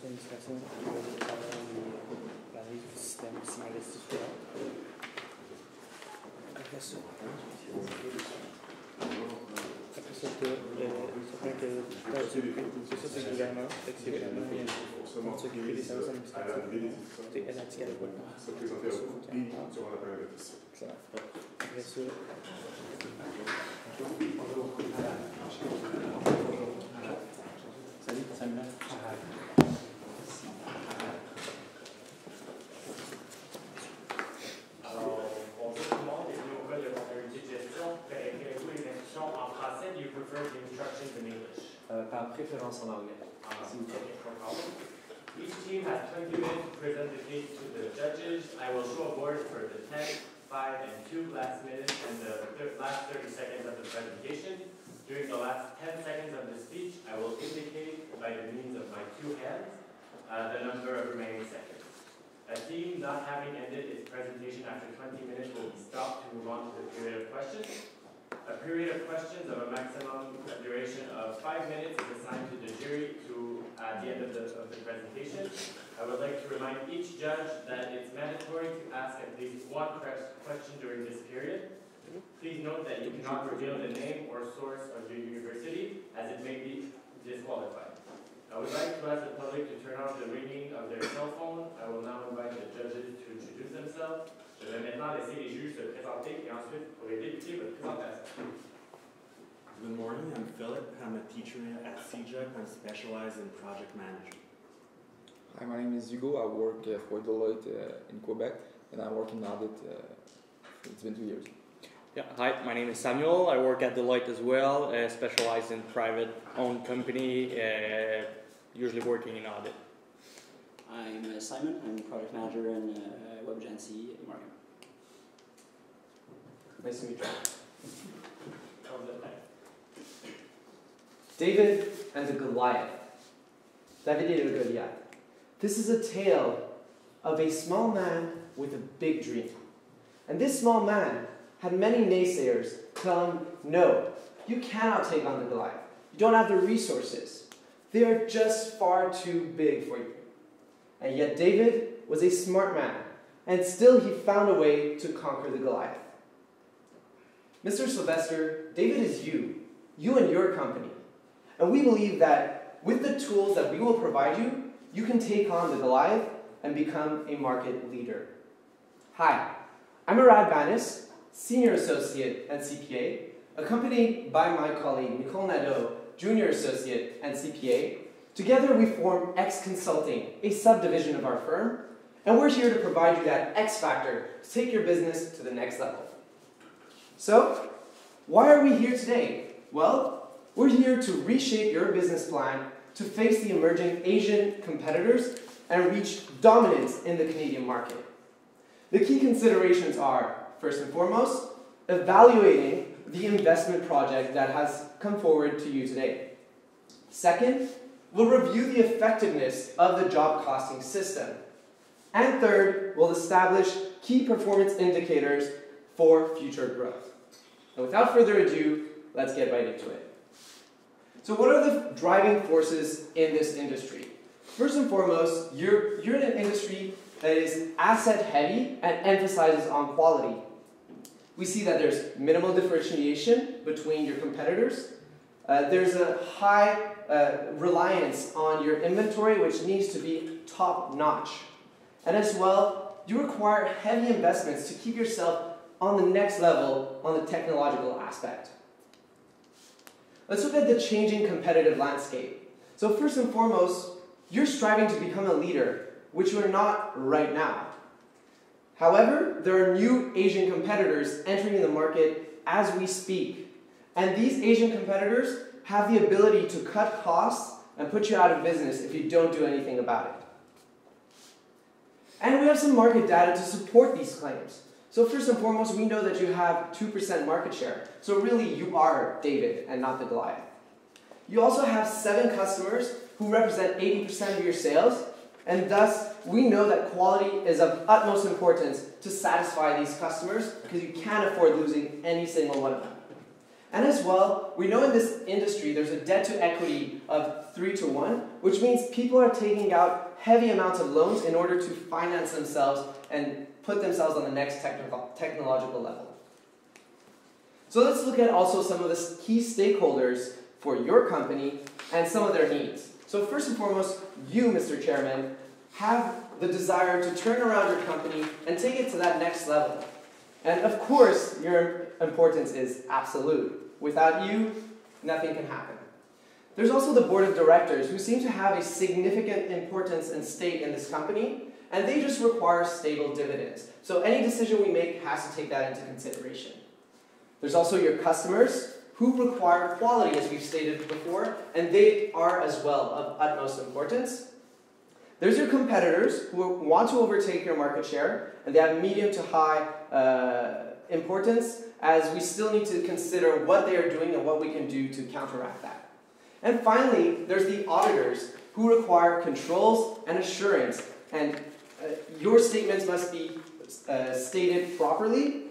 administration, l'analyse du système signalistique différent. Après ça, c'est le gouvernement, c'est vraiment pour s'occuper des services administratifs. Elle a dit qu'elle n'avait pas le temps. Après ça, salut, Samuel. Alors, bonjour tout le monde, bienvenue au cours de comptabilité de gestion. Préférez-vous les instructions en français? Do you prefer the instructions in English? Par préférence en anglais. S'il vous plaît. No problem. Each team has 20 minutes to present the case to the judges. I will show a board for the 10, 5, and 2 last minutes and the last 30 seconds of the presentation. During the last 10 seconds of the speech, I will indicate by the means of my 2 hands the number of remaining seconds. A team not having ended its presentation after 20 minutes will be stopped to move on to the period of questions. A period of questions of a maximum duration of 5 minutes is assigned to the jury at the end of the presentation. I would like to remind each judge that it's mandatory to ask at least one question during this period. Please note that you cannot reveal the name or source of your university, as it may be disqualified. I would like to ask the public to turn off the ringing of their cell phone. I will now invite the judges to introduce themselves. Je vais maintenant laisser les juges se présenter et ensuite pour débuter votre présentation. Good morning, I'm Philip. I'm a teacher at CJ and specialize in project management. Hi, my name is Hugo. I work for Deloitte in Quebec, and I work in audit. It's been 2 years. Yeah, hi, my name is Samuel. I work at Deloitte as well, specialized in private-owned company, usually working in audit. I'm Simon. I'm product manager in Web Agency marketing. Nice to meet you. David and the Goliath. David et le Goliath. This is a tale of a small man with a big dream. And this small man had many naysayers tell him, no, you cannot take on the Goliath. You don't have the resources. They are just far too big for you. And yet David was a smart man, and still he found a way to conquer the Goliath. Mr. Sylvester, David is you and your company. And we believe that with the tools that we will provide you, you can take on the Goliath and become a market leader. Hi, I'm Arad Banis, Senior Associate and CPA, accompanied by my colleague Nicole Nadeau, Junior Associate and CPA. Together we form X Consulting, a subdivision of our firm, and we're here to provide you that X factor to take your business to the next level. So, why are we here today? Well, we're here to reshape your business plan to face the emerging Asian competitors and reach dominance in the Canadian market. The key considerations are, first and foremost, evaluating the investment project that has come forward to you today. Second, we'll review the effectiveness of the job costing system. And third, we'll establish key performance indicators for future growth. And without further ado, let's get right into it. So what are the driving forces in this industry? First and foremost, you're in an industry that is asset heavy and emphasizes on quality. We see that there's minimal differentiation between your competitors. There's a high reliance on your inventory, which needs to be top-notch. And as well, you require heavy investments to keep yourself on the next level on the technological aspect. Let's look at the changing competitive landscape. So first and foremost, you're striving to become a leader, which you are not right now. However, there are new Asian competitors entering the market as we speak. And these Asian competitors have the ability to cut costs and put you out of business if you don't do anything about it. And we have some market data to support these claims. So first and foremost, we know that you have 2% market share. So really, you are David and not the Goliath. You also have 7 customers who represent 80% of your sales, and thus, we know that quality is of utmost importance to satisfy these customers because you can't afford losing any single one of them. And as well, we know in this industry there's a debt to equity of 3-to-1, which means people are taking out heavy amounts of loans in order to finance themselves and put themselves on the next technological level. So let's look at also some of the key stakeholders for your company and some of their needs. So first and foremost, you, Mr. Chairman, have the desire to turn around your company and take it to that next level. And of course, your importance is absolute. Without you, nothing can happen. There's also the board of directors who seem to have a significant importance and stake in this company, and they just require stable dividends. So any decision we make has to take that into consideration. There's also your customers who require quality, as we've stated before, and they are as well of utmost importance. There's your competitors who want to overtake your market share, and they have medium to high importance, as we still need to consider what they are doing and what we can do to counteract that. And finally, there's the auditors who require controls and assurance, and your statements must be stated properly,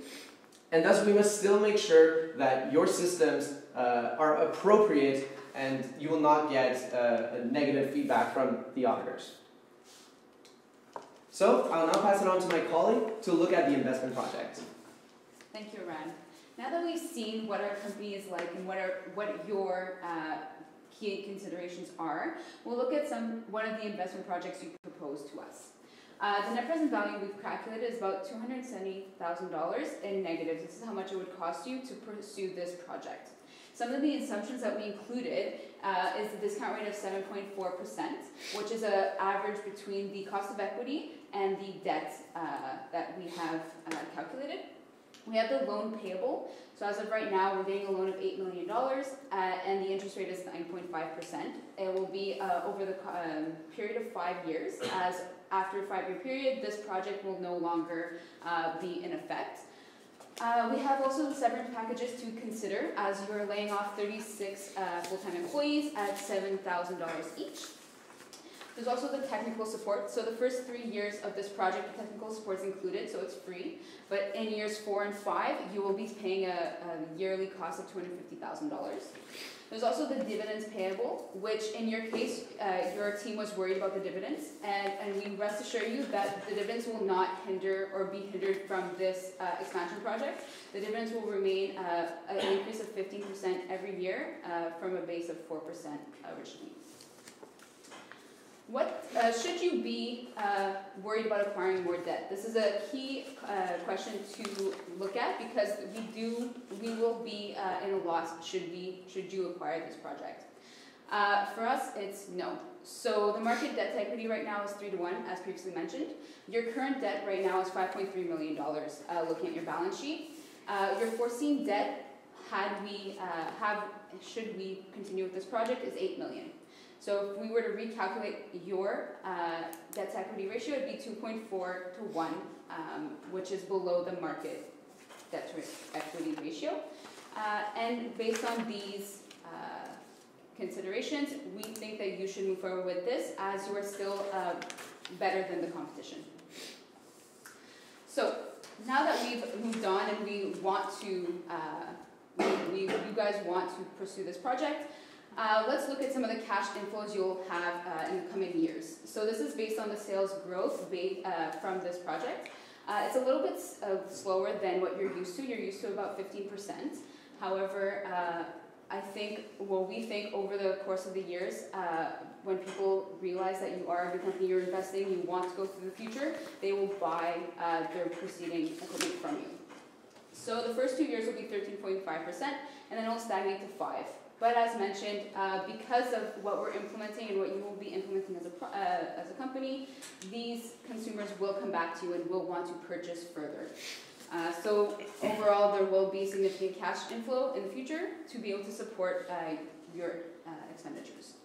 and thus we must still make sure that your systems are appropriate and you will not get negative feedback from the auditors. So, I'll now pass it on to my colleague to look at the investment project. Thank you, Rand. Now that we've seen what our company is like and what your key considerations are, we'll look at one of the investment projects you proposed to us. The net present value we've calculated is about $270,000 in negatives. This is how much it would cost you to pursue this project. Some of the assumptions that we included is the discount rate of 7.4%, which is an average between the cost of equity and the debt that we have calculated. We have the loan payable. So as of right now, we're getting a loan of $8 million, and the interest rate is 9.5%. It will be over the period of 5 years, as after a 5-year period, this project will no longer be in effect. We have also the severance packages to consider, as you're laying off 36 full-time employees at $7,000 each. There's also the technical support. So the first 3 years of this project, the technical support is included, so it's free. But in years 4 and 5, you will be paying a yearly cost of $250,000. There's also the dividends payable, which in your case, your team was worried about the dividends. And we rest assure you that the dividends will not hinder or be hindered from this expansion project. The dividends will remain an increase of 15% every year from a base of 4% originally. What should you be worried about acquiring more debt? This is a key question to look at, because we will be in a loss should you acquire this project. For us, it's no. So the market debt to equity right now is 3-to-1, as previously mentioned. Your current debt right now is $5.3 million. Looking at your balance sheet, your foreseen debt, should we continue with this project, is $8 million. So if we were to recalculate your debt to equity ratio, it would be 2.4-to-1, which is below the market debt to equity ratio. And based on these considerations, we think that you should move forward with this, as you are still better than the competition. So now that we've moved on and we want to, you guys want to pursue this project, let's look at some of the cash inflows you'll have in the coming years. So this is based on the sales growth from this project. It's a little bit slower than what you're used to. You're used to about 15%. However, we think over the course of the years, when people realize that you are a big company, you're investing, you want to go through the future, they will buy their preceding equipment from you. So the first 2 years will be 13.5%, and then it'll stagnate to 5%. But as mentioned, because of what we're implementing and what you will be implementing as a company, these consumers will come back to you and will want to purchase further. So overall, there will be significant cash inflow in the future to be able to support your expenditures.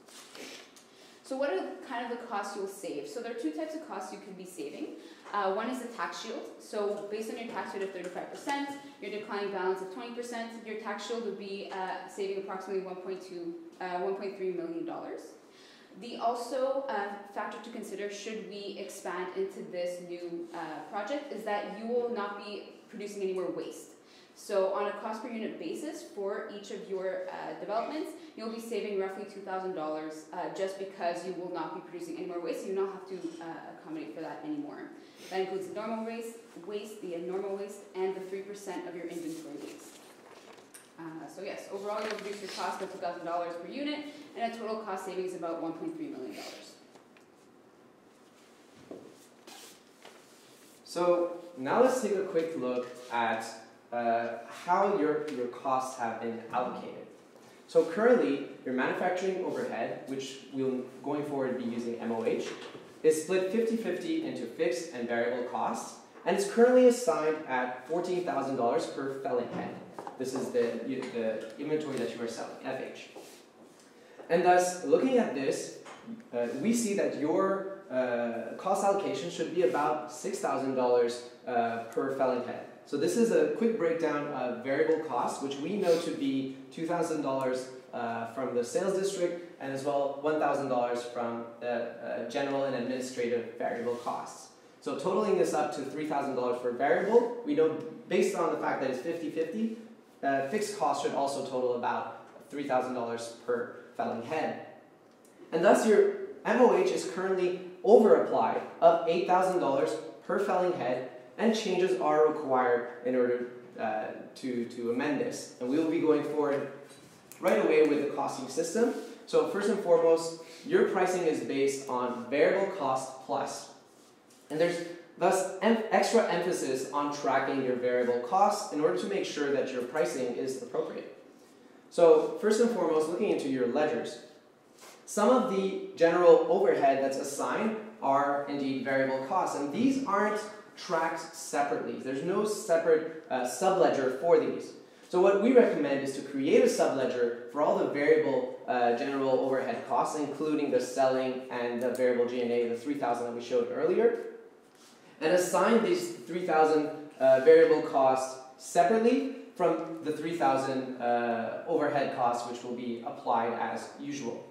So what are kind of the costs you'll save? So there are 2 types of costs you could be saving. One is the tax shield. So based on your tax rate of 35%, your declining balance of 20%, your tax shield would be saving approximately $1.3 million. The also factor to consider should we expand into this new project is that you will not be producing any more waste. So on a cost per unit basis for each of your developments, you'll be saving roughly $2,000 just because you will not be producing any more waste. You do not have to accommodate for that anymore. That includes the normal waste, the abnormal waste, and the 3% of your inventory waste. So yes, overall you'll reduce your cost by $2,000 per unit, and a total cost savings of about $1.3 million. So now let's take a quick look at how your costs have been allocated. So currently, your manufacturing overhead, which we'll going forward be using MOH, is split 50-50 into fixed and variable costs, and it's currently assigned at $14,000 per felling head. This is the inventory that you are selling, FH. And thus, looking at this, we see that your cost allocation should be about $6,000 per felling head. So this is a quick breakdown of variable costs, which we know to be $2,000 from the sales district, and as well $1,000 from the general and administrative variable costs. So totaling this up to $3,000 for variable, we know based on the fact that it's 50-50, fixed costs should also total about $3,000 per felling head. And thus your MOH is currently over-applied of $8,000 per felling head, and changes are required in order to amend this. And we will be going forward right away with the costing system. So first and foremost, your pricing is based on variable cost plus. And there's thus extra emphasis on tracking your variable costs in order to make sure that your pricing is appropriate. So first and foremost, looking into your ledgers. Some of the general overhead that's assigned are indeed variable costs, and these aren't tracked separately. There's no separate subledger for these. So what we recommend is to create a subledger for all the variable general overhead costs, including the selling and the variable G&A, the 3,000 that we showed earlier, and assign these 3,000 variable costs separately from the 3,000 overhead costs, which will be applied as usual.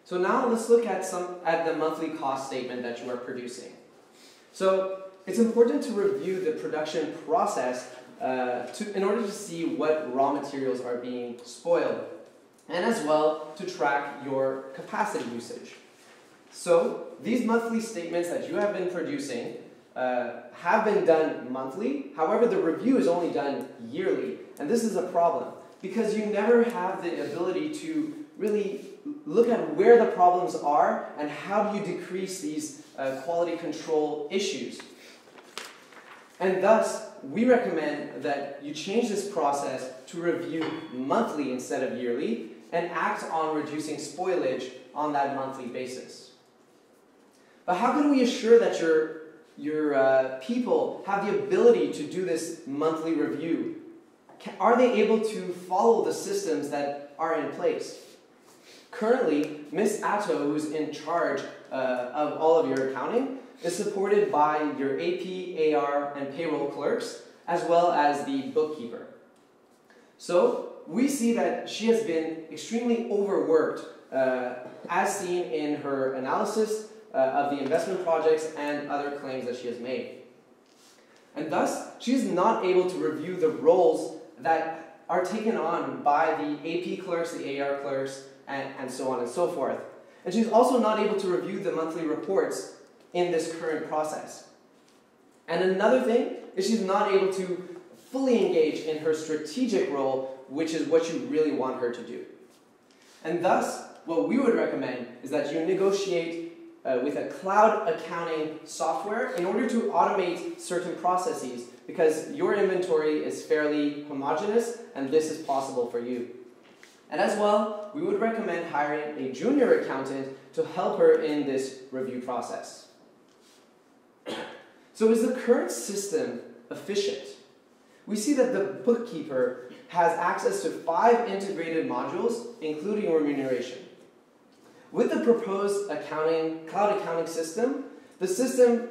So now let's look at the monthly cost statement that you are producing. So it's important to review the production process in order to see what raw materials are being spoiled, and as well to track your capacity usage. So these monthly statements that you have been producing have been done monthly. However, the review is only done yearly, and this is a problem because you never have the ability to really look at where the problems are and how do you decrease these quality control issues. And thus, we recommend that you change this process to review monthly instead of yearly and act on reducing spoilage on that monthly basis. But how can we assure that your people have the ability to do this monthly review? Are they able to follow the systems that are in place? Currently, Ms. Atto, who's in charge of all of your accounting, is supported by your AP, AR, and payroll clerks, as well as the bookkeeper. So we see that she has been extremely overworked, as seen in her analysis of the investment projects and other claims that she has made. And thus, she is not able to review the roles that are taken on by the AP clerks, the AR clerks, and so on and so forth. And she's also not able to review the monthly reports in this current process. And another thing is she's not able to fully engage in her strategic role, which is what you really want her to do. And thus, what we would recommend is that you negotiate with a cloud accounting software in order to automate certain processes, because your inventory is fairly homogeneous and this is possible for you. And as well, we would recommend hiring a junior accountant to help her in this review process. So is the current system efficient? We see that the bookkeeper has access to 5 integrated modules, including remuneration. With the proposed cloud accounting system, the system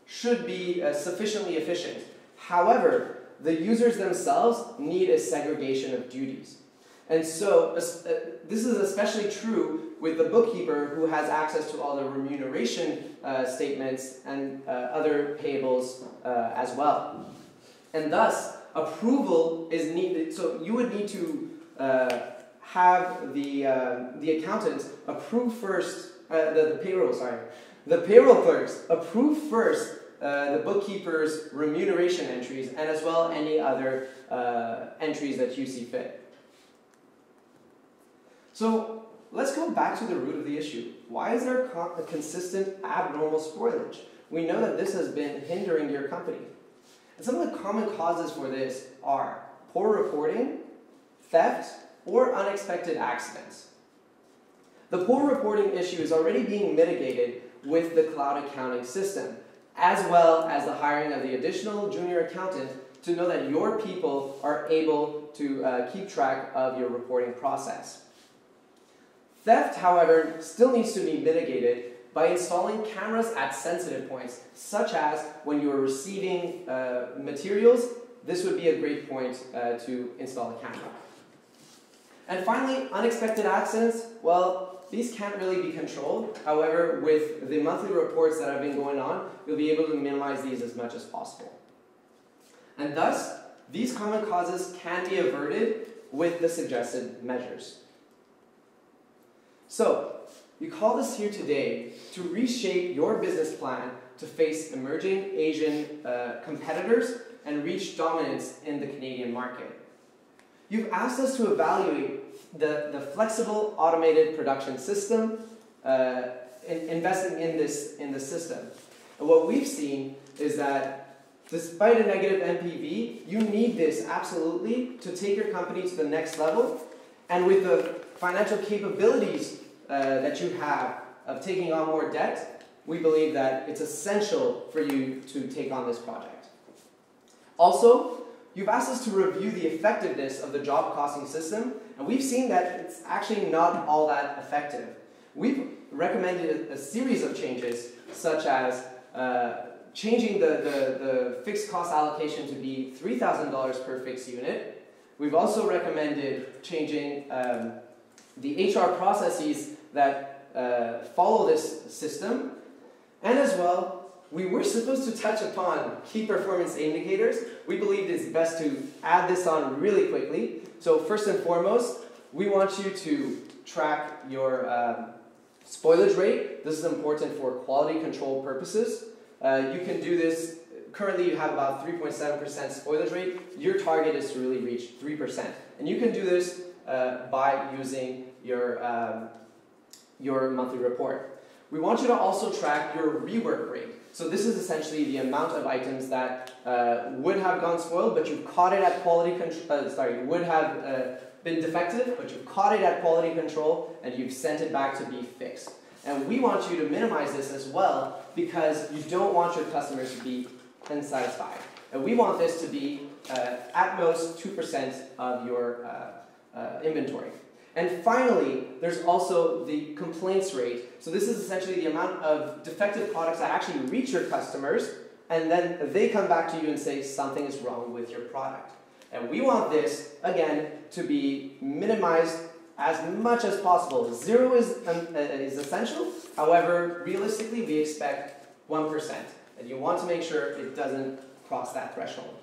should be sufficiently efficient. However, the users themselves need a segregation of duties. And so this is especially true with the bookkeeper, who has access to all the remuneration statements and other payables as well. And thus, approval is needed. So you would need to have the accountant approve first, the payroll clerks approve first the bookkeeper's remuneration entries, and as well any other entries that you see fit. So let's go back to the root of the issue. Why is there a consistent abnormal spoilage? We know that this has been hindering your company. And some of the common causes for this are poor reporting, theft, or unexpected accidents. The poor reporting issue is already being mitigated with the cloud accounting system, as well as the hiring of the additional junior accountant to know that your people are able to keep track of your reporting process. Theft, however, still needs to be mitigated by installing cameras at sensitive points, such as when you are receiving materials. This would be a great point to install a camera. And finally, unexpected accidents. Well, these can't really be controlled. However, with the monthly reports that have been going on, you'll be able to minimize these as much as possible. And thus, these common causes can be averted with the suggested measures. So, you called us here today to reshape your business plan to face emerging Asian competitors and reach dominance in the Canadian market. You've asked us to evaluate the flexible automated production system, investing in the system. And what we've seen is that despite a negative NPV, you need this absolutely to take your company to the next level. And with the financial capabilities that you have of taking on more debt, we believe that it's essential for you to take on this project. Also, you've asked us to review the effectiveness of the job costing system, and we've seen that it's actually not all that effective. We've recommended a series of changes, such as changing the fixed cost allocation to be $3,000 per fixed unit. We've also recommended changing the HR processes that follow this system. And as well, we were supposed to touch upon key performance indicators. We believe it's best to add this on really quickly. So first and foremost, we want you to track your spoilage rate. This is important for quality control purposes. You can do this. Currently, you have about 3.7% spoilage rate. Your target is to really reach 3%. And you can do this by using your monthly report. We want you to also track your rework rate. So this is essentially the amount of items that would have gone spoiled, but you've caught it at quality control. Would have been defective, but you've caught it at quality control and you've sent it back to be fixed. And we want you to minimize this as well because you don't want your customers to be unsatisfied. And we want this to be at most 2% of your inventory. And finally, there's also the complaints rate. So this is essentially the amount of defective products that actually reach your customers, and then they come back to you and say something is wrong with your product. And we want this, again, to be minimized as much as possible. 0 is essential. However, realistically, we expect 1%. And you want to make sure it doesn't cross that threshold.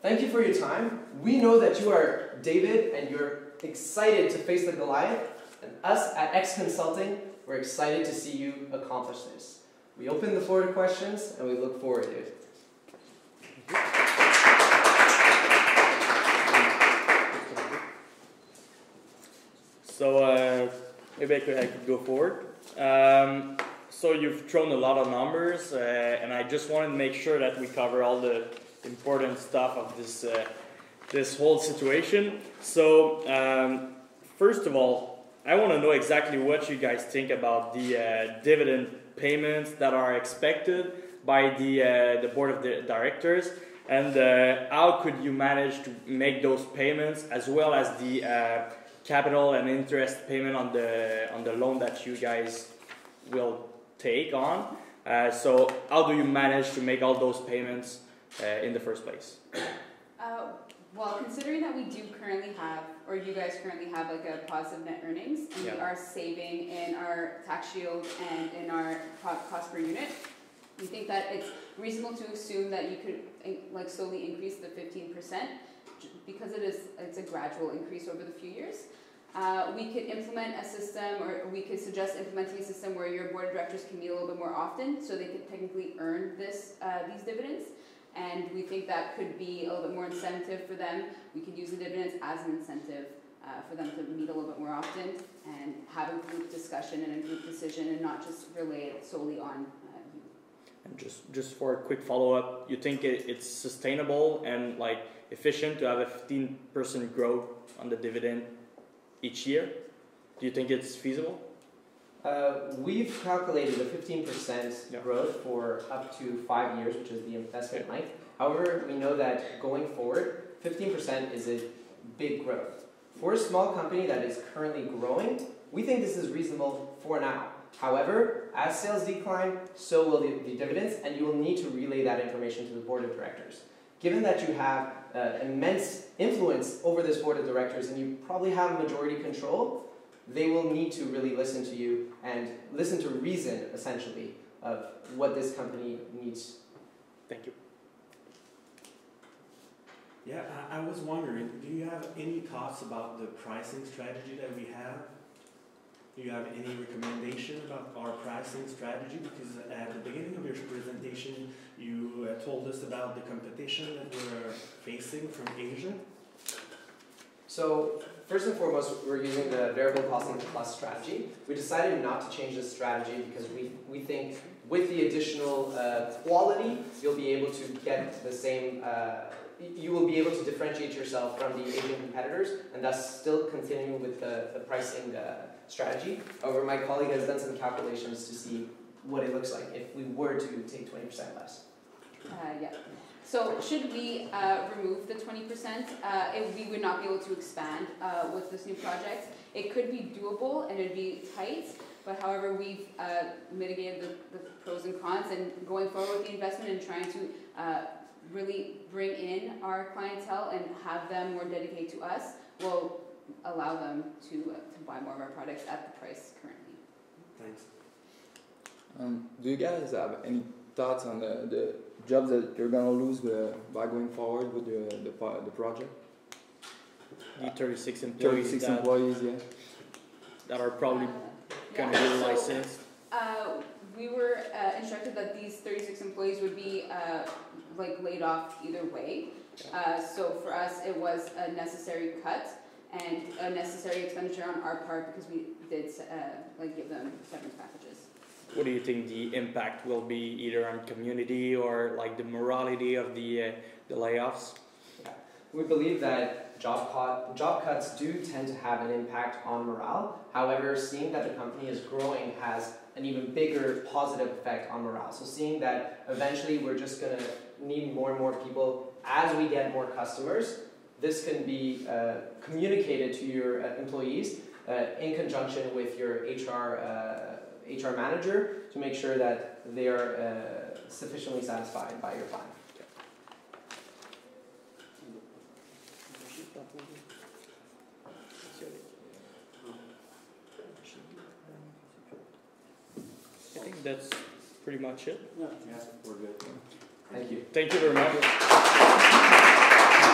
Thank you for your time. We know that you are David and you're excited to face the Goliath. And us at X Consulting, we're excited to see you accomplish this. We open the floor to questions and we look forward to it. So maybe I could go forward. So you've thrown a lot of numbers, and I just wanted to make sure that we cover all the important stuff of this whole situation. So first of all, I want to know exactly what you guys think about the dividend payments that are expected by the board of directors, and how could you manage to make those payments, as well as the capital and interest payment on the loan that you guys will take on. So how do you manage to make all those payments in the first place? Well, considering that we do currently have, or you guys currently have, like a positive net earnings, and we are saving in our tax shield and in our cost per unit, we think that it's reasonable to assume that you could like slowly increase the 15%, because it's a gradual increase over the few years. We could implement a system, or we could suggest implementing a system where your board of directors can meet a little bit more often, so they could technically earn these dividends. And we think that could be a little bit more incentive for them. We could use the dividends as an incentive for them to meet a little bit more often and have a group discussion and a group decision, and not just relay it solely on you. And just for a quick follow-up, you think it's sustainable and like efficient to have a 15% growth on the dividend each year? Do you think it's feasible? We've calculated a 15% growth for up to 5 years, which is the investment length. However, we know that going forward, 15% is a big growth. For a small company that is currently growing, we think this is reasonable for now. However, as sales decline, so will the dividends, and you will need to relay that information to the board of directors. Given that you have immense influence over this board of directors and you probably have majority control, they will need to really listen to you and listen to reason, essentially, of what this company needs. Thank you. Yeah, I was wondering, do you have any thoughts about the pricing strategy that we have? Do you have any recommendation about our pricing strategy? Because at the beginning of your presentation, you told us about the competition that we're facing from Asia. So, first and foremost, we're using the variable costing plus strategy. We decided not to change this strategy because we think with the additional quality, you'll be able to get the same, you will be able to differentiate yourself from the Asian competitors and thus still continue with the pricing strategy. However, my colleague has done some calculations to see what it looks like if we were to take 20% less. Yeah. So should we remove the 20%, we would not be able to expand with this new project. It could be doable and it would be tight, but however, we've mitigated the pros and cons, and going forward with the investment and trying to really bring in our clientele and have them more dedicated to us will allow them to buy more of our products at the price currently. Thanks. Do you guys have any thoughts on the jobs that you're going to lose by going forward with the project? The 36 employees. 36 employees, yeah. That are probably going to be licensed. We were instructed that these 36 employees would be laid off either way. So for us, it was a necessary cut and a necessary expenditure on our part because we did give them severance packages. What do you think the impact will be, either on community or like the morality of the layoffs? Yeah. We believe that job cuts do tend to have an impact on morale. However, seeing that the company is growing has an even bigger positive effect on morale. So seeing that eventually we're just going to need more and more people as we get more customers, this can be communicated to your employees in conjunction with your HR manager to make sure that they are sufficiently satisfied by your plan. I think that's pretty much it. Yeah, we're good. Thank you. Thank you very much.